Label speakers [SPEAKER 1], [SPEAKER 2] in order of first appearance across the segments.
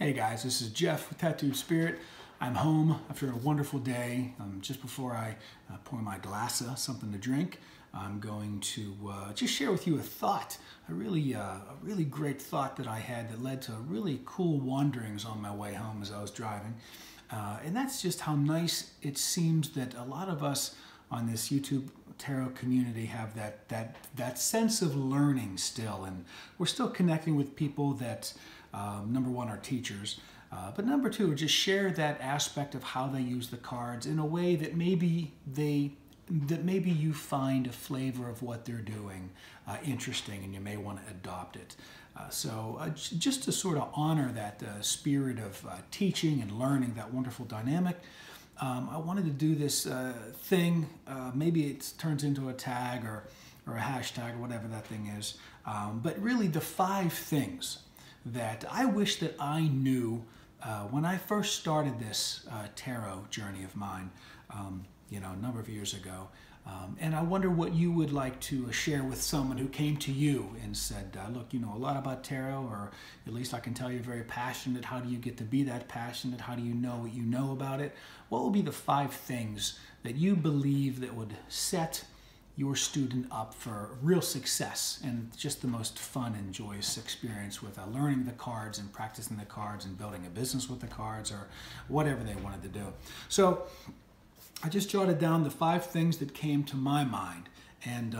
[SPEAKER 1] Hey guys, this is Jeff with Tattooed Spirit. I'm home after a wonderful day. Just before I pour my glass of something to drink, I'm going to just share with you a thought, a really great thought that I had that led to really cool wanderings on my way home as I was driving. And that's just how nice it seems that a lot of us on this YouTube tarot community have that sense of learning still, and we're still connecting with people that number one are teachers, but number two just share that aspect of how they use the cards in a way that maybe you find a flavor of what they're doing interesting, and you may want to adopt it. Just to sort of honor that spirit of teaching and learning, that wonderful dynamic, I wanted to do this thing. Maybe it turns into a tag or a hashtag or whatever that thing is. But really the 5 things that I wish that I knew when I first started this tarot journey of mine, a number of years ago. And I wonder what you would like to share with someone who came to you and said, look, you know a lot about tarot, or at least I can tell you're very passionate. How do you get to be that passionate? How do you know what you know about it? What would be the 5 things that you believe that would set your student up for real success and just the most fun and joyous experience with learning the cards and practicing the cards and building a business with the cards, or whatever they wanted to do? So I just jotted down the 5 things that came to my mind, and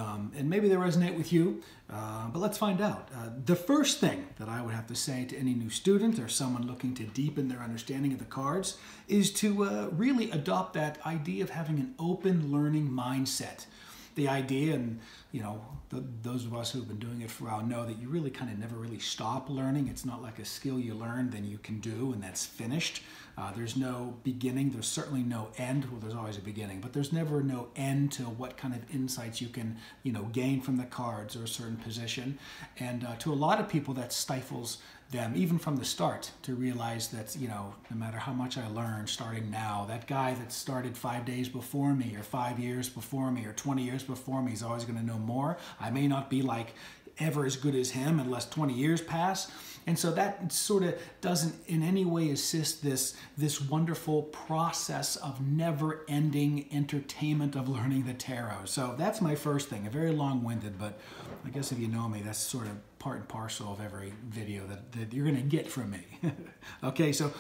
[SPEAKER 1] maybe they resonate with you, but let's find out. The first thing that I would have to say to any new student or someone looking to deepen their understanding of the cards is to really adopt that idea of having an open learning mindset. The idea, and those of us who've been doing it for a while know that you really kind of never really stop learning. It's not like a skill you learn, then you can do, and that's finished. There's no beginning. There's certainly no end. Well, there's always a beginning, but there's never no end to what kind of insights you can, gain from the cards or a certain position. And to a lot of people, that stifles them, even from the start, to realize that, no matter how much I learn starting now, that guy that started 5 days before me, or 5 years before me, or 20 years before me is always going to know more. I may not be like ever as good as him unless 20 years pass. And so that sort of doesn't in any way assist this wonderful process of never-ending entertainment of learning the tarot. So that's my first thing. A very long-winded, but I guess if you know me, that's sort of part and parcel of every video that you're going to get from me. Okay, so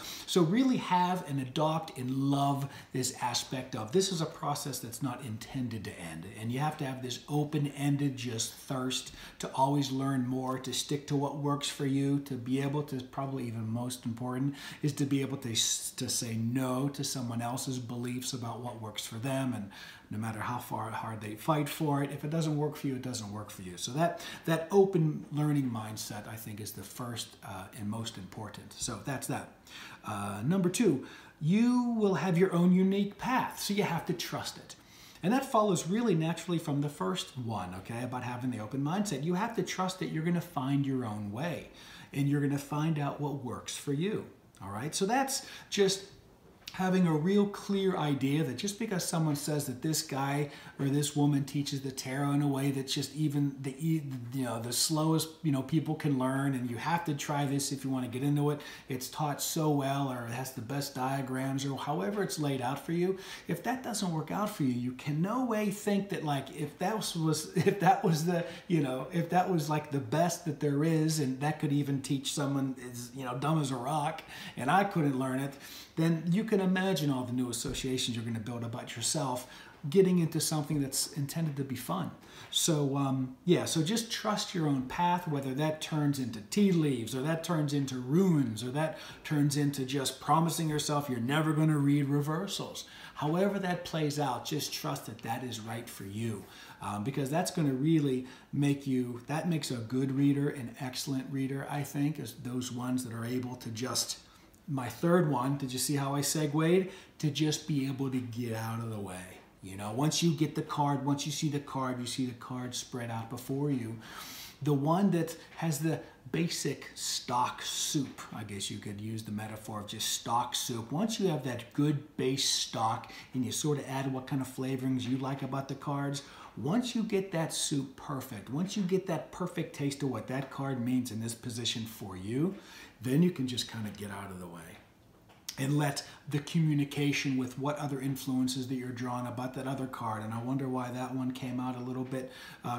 [SPEAKER 1] really have and adopt and love this aspect of this is a process that's not intended to end, and you have to have this open-ended just thirst to always learn more, to stick to what works for you, to be able to, probably even most important, is to be able to say no to someone else's beliefs about what works for them, and no matter how hard they fight for it, if it doesn't work for you, it doesn't work for you. So that open learning mindset, I think, is the first and most important. So that's that. Number 2, you will have your own unique path, so you have to trust it. And that follows really naturally from the first one, okay, about having the open mindset. You have to trust that you're going to find your own way, and you're going to find out what works for you, all right? So that's just having a real clear idea that just because someone says that this guy or this woman teaches the tarot in a way that's just even the slowest people can learn, and you have to try this if you want to get into it, it's taught so well, or it has the best diagrams, or however it's laid out for you, if that doesn't work out for you, you can no way think that, like, if that was like the best that there is, and that could even teach someone is dumb as a rock, and I couldn't learn it, then you can imagine all the new associations you're going to build about yourself getting into something that's intended to be fun. So so just trust your own path, whether that turns into tea leaves, or that turns into runes, or that turns into just promising yourself you're never going to read reversals. However that plays out, just trust that that is right for you, because that's going to really make you, that makes a good reader an excellent reader, I think, is those ones that are able to just, my third one, did you see how I segued? To just be able to get out of the way. Once you get the card, once you see the card spread out before you. The one that has the basic stock soup, I guess you could use the metaphor of just stock soup. Once you have that good base stock and you sort of add what kind of flavorings you like about the cards, Once you get that soup perfect, once you get that perfect taste of what that card means in this position for you, then you can just kind of get out of the way and let the communication with what other influences that you're drawn about that other card. And I wonder why that one came out a little bit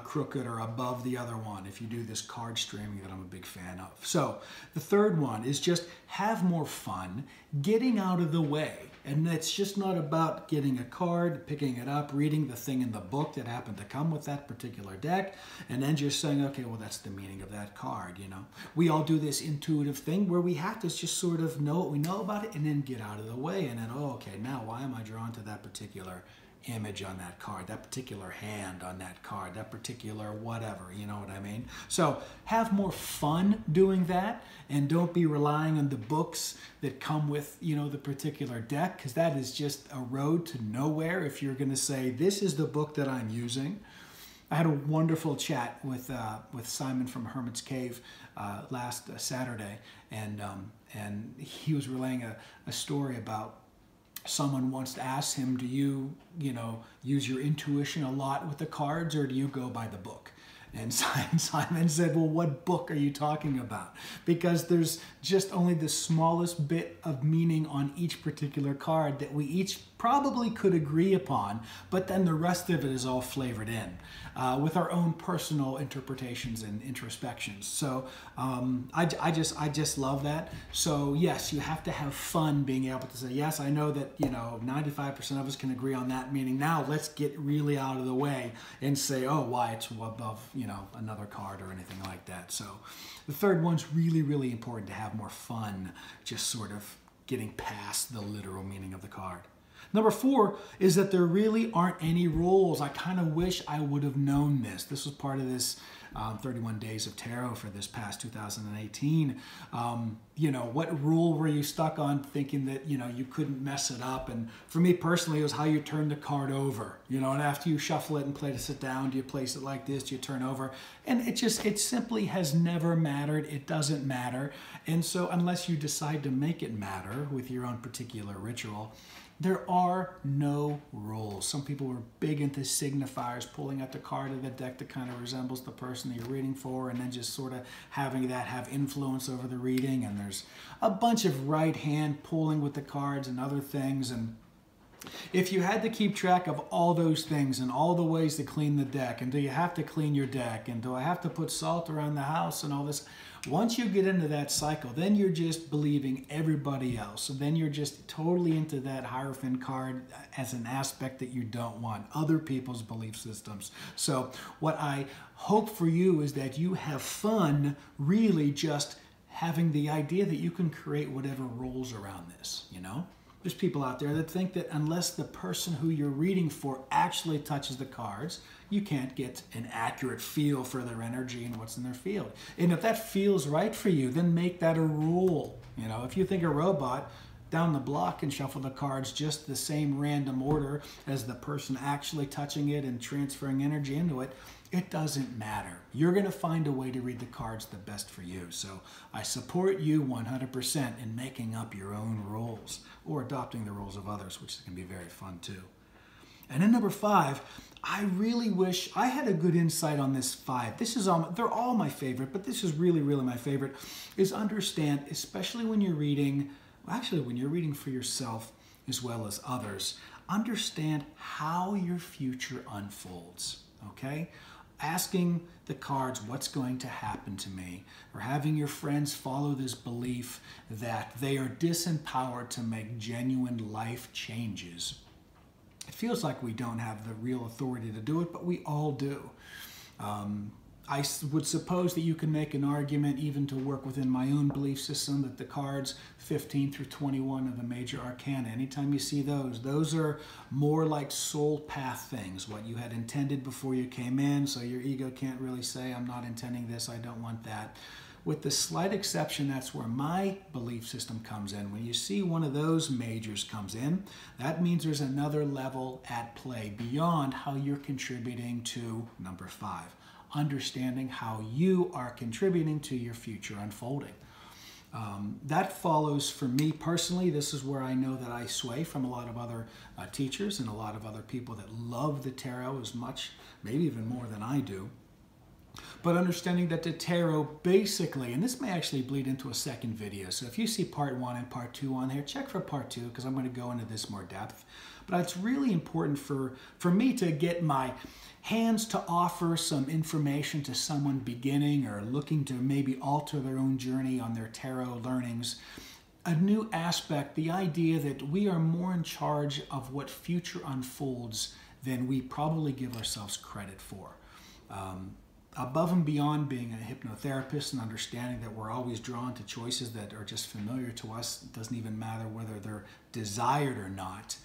[SPEAKER 1] crooked or above the other one if you do this card streaming that I'm a big fan of. So the third one is just have more fun getting out of the way. And it's just not about getting a card, picking it up, reading the thing in the book that happened to come with that particular deck, and then just saying, okay, well, that's the meaning of that card, you know. We all do this intuitive thing where we have to just sort of know what we know about it and then get out of the way. And then, oh, okay, now why am I drawn to that particular image on that card, that particular hand on that card, that particular whatever, you know what I mean? So have more fun doing that, and don't be relying on the books that come with, you know, the particular deck, because that is just a road to nowhere if you're going to say, this is the book that I'm using. I had a wonderful chat with Simon from Hermit's Cave last Saturday, and he was relaying a story about someone once asked him, do you use your intuition a lot with the cards, or do you go by the book? And Simon said, well, what book are you talking about? Because there's just only the smallest bit of meaning on each particular card that we each probably could agree upon, but then the rest of it is all flavored in with our own personal interpretations and introspections. So I just love that. So yes, you have to have fun being able to say, yes, I know that 95% of us can agree on that meaning. Now let's get really out of the way and say, oh, why it's above another card or anything like that. So the third one's really, really important, to have more fun, just sort of getting past the literal meaning of the card. Number 4 is that there really aren't any rules. I kind of wish I would have known this. This was part of this 31 Days of Tarot for this past 2018. What rule were you stuck on thinking that, you couldn't mess it up? And for me personally, it was how you turn the card over. And after you shuffle it and play to sit down, do you place it like this? Do you turn over? And it simply has never mattered. It doesn't matter. And so unless you decide to make it matter with your own particular ritual, there are no rules. Some people were big into signifiers, pulling out the card of the deck that kind of resembles the person that you're reading for, and then just sort of having that have influence over the reading. And there's a bunch of right hand pulling with the cards and other things. And if you had to keep track of all those things and all the ways to clean the deck, and do you have to clean your deck, and do I have to put salt around the house and all this, once you get into that cycle, then you're just believing everybody else. So then you're just totally into that Hierophant card as an aspect that you don't want, other people's belief systems. So what I hope for you is that you have fun really just having the idea that you can create whatever rules around this, There's people out there that think that unless the person who you're reading for actually touches the cards, you can't get an accurate feel for their energy and what's in their field. And if that feels right for you, then make that a rule. If you think a robot down the block can shuffle the cards just the same random order as the person actually touching it and transferring energy into it, it doesn't matter. You're going to find a way to read the cards the best for you. So I support you 100% in making up your own rules or adopting the rules of others, which can be very fun too. And then number 5, I really wish I had a good insight on this 5. They're all my favorite, but this is really, really my favorite, is understand, especially when you're reading, when you're reading for yourself as well as others, understand how your future unfolds, okay? Asking the cards, what's going to happen to me? Or having your friends follow this belief that they are disempowered to make genuine life changes. It feels like we don't have the real authority to do it, but we all do. I would suppose that you can make an argument, even to work within my own belief system, that the cards 15 through 21 of the major arcana, anytime you see those are more like soul path things, what you had intended before you came in, so your ego can't really say, I'm not intending this, I don't want that. With the slight exception, that's where my belief system comes in. When you see one of those majors comes in, that means there's another level at play beyond how you're contributing to number 5. Understanding how you are contributing to your future unfolding. That follows for me personally. This is where I know that I sway from a lot of other teachers and a lot of other people that love the tarot as much, maybe even more than I do. But understanding that the tarot basically, and this may actually bleed into a second video, so if you see part 1 and part 2 on here, check for part 2 because I'm going to go into this more depth. But it's really important for me to get my hands to offer some information to someone beginning or looking to maybe alter their own journey on their tarot learnings. A new aspect, the idea that we are more in charge of what future unfolds than we probably give ourselves credit for. Above and beyond being a hypnotherapist and understanding that we're always drawn to choices that are just familiar to us, it doesn't even matter whether they're desired or not,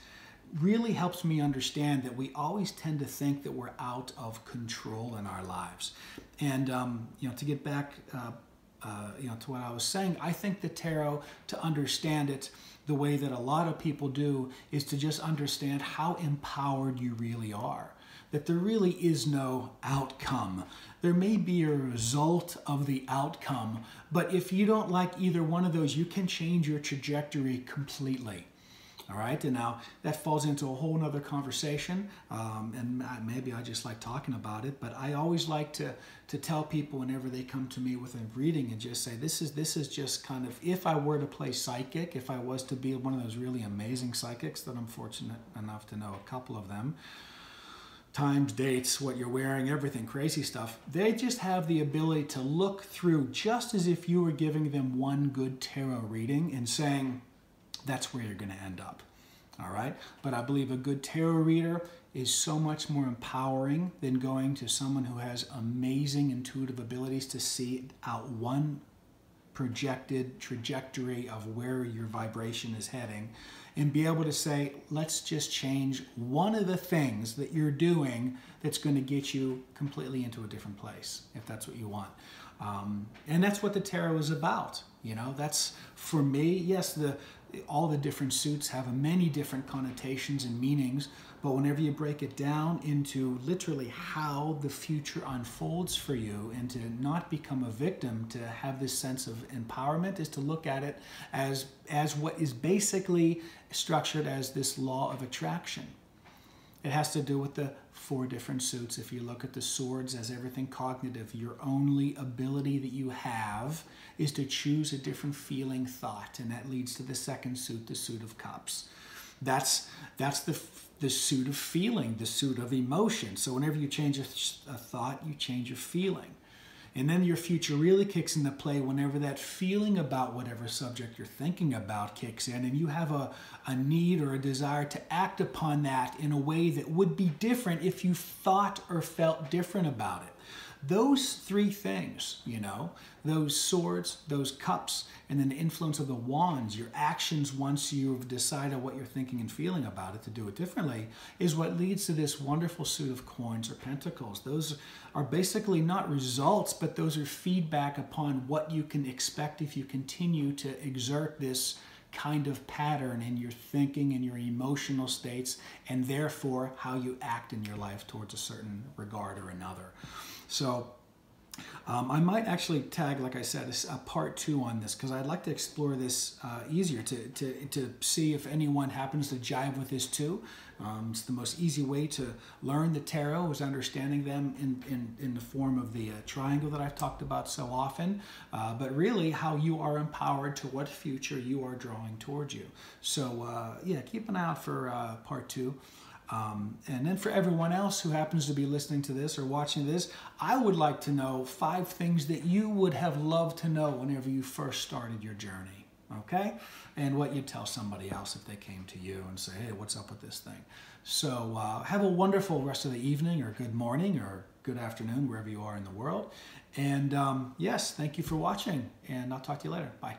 [SPEAKER 1] really helps me understand that we always tend to think that we're out of control in our lives. And to get back to what I was saying, I think the tarot, to understand it the way that a lot of people do, is to just understand how empowered you really are. That there really is no outcome. There may be a result of the outcome, but if you don't like either one of those, you can change your trajectory completely. All right, and now that falls into a whole nother conversation, and maybe I just like talking about it, but I always like to tell people whenever they come to me with a reading and just say, this is just kind of, if I were to play psychic, if I was to be one of those really amazing psychics that I'm fortunate enough to know a couple of them, times, dates, what you're wearing, everything, crazy stuff. They just have the ability to look through just as if you were giving them one good tarot reading and saying, that's where you're going to end up. All right? But I believe a good tarot reader is so much more empowering than going to someone who has amazing intuitive abilities to see out one projected trajectory of where your vibration is heading and be able to say, let's just change one of the things that you're doing that's going to get you completely into a different place, if that's what you want. And that's what the tarot is about. That's, for me, yes, all the different suits have many different connotations and meanings, but whenever you break it down into literally how the future unfolds for you and to not become a victim, to have this sense of empowerment, is to look at it as what is basically structured as this law of attraction. It has to do with the 4 different suits. If you look at the swords as everything cognitive, your only ability that you have is to choose a different feeling thought, and that leads to the second suit, the suit of cups. That's the suit of feeling, the suit of emotion. So whenever you change a thought, you change a feeling. And then your future really kicks into play whenever that feeling about whatever subject you're thinking about kicks in, and you have a need or a desire to act upon that in a way that would be different if you thought or felt different about it. Those 3 things, those swords, those cups, and then the influence of the wands, your actions once you've decided what you're thinking and feeling about it to do it differently, is what leads to this wonderful suit of coins or pentacles. Those are basically not results, but those are feedback upon what you can expect if you continue to exert this kind of pattern in your thinking and your emotional states, and therefore how you act in your life towards a certain regard or another. So I might actually tag, like I said, a part 2 on this, because I'd like to explore this easier to see if anyone happens to jive with this too. It's the most easy way to learn the tarot, is understanding them in the form of the triangle that I've talked about so often, but really how you are empowered to what future you are drawing towards you. So yeah, keep an eye out for part 2. And then for everyone else who happens to be listening to this or watching this, I would like to know 5 things that you would have loved to know whenever you first started your journey, okay? And what you'd tell somebody else if they came to you and say, hey, what's up with this thing? So have a wonderful rest of the evening, or good morning, or good afternoon, wherever you are in the world. And yes, thank you for watching, and I'll talk to you later. Bye.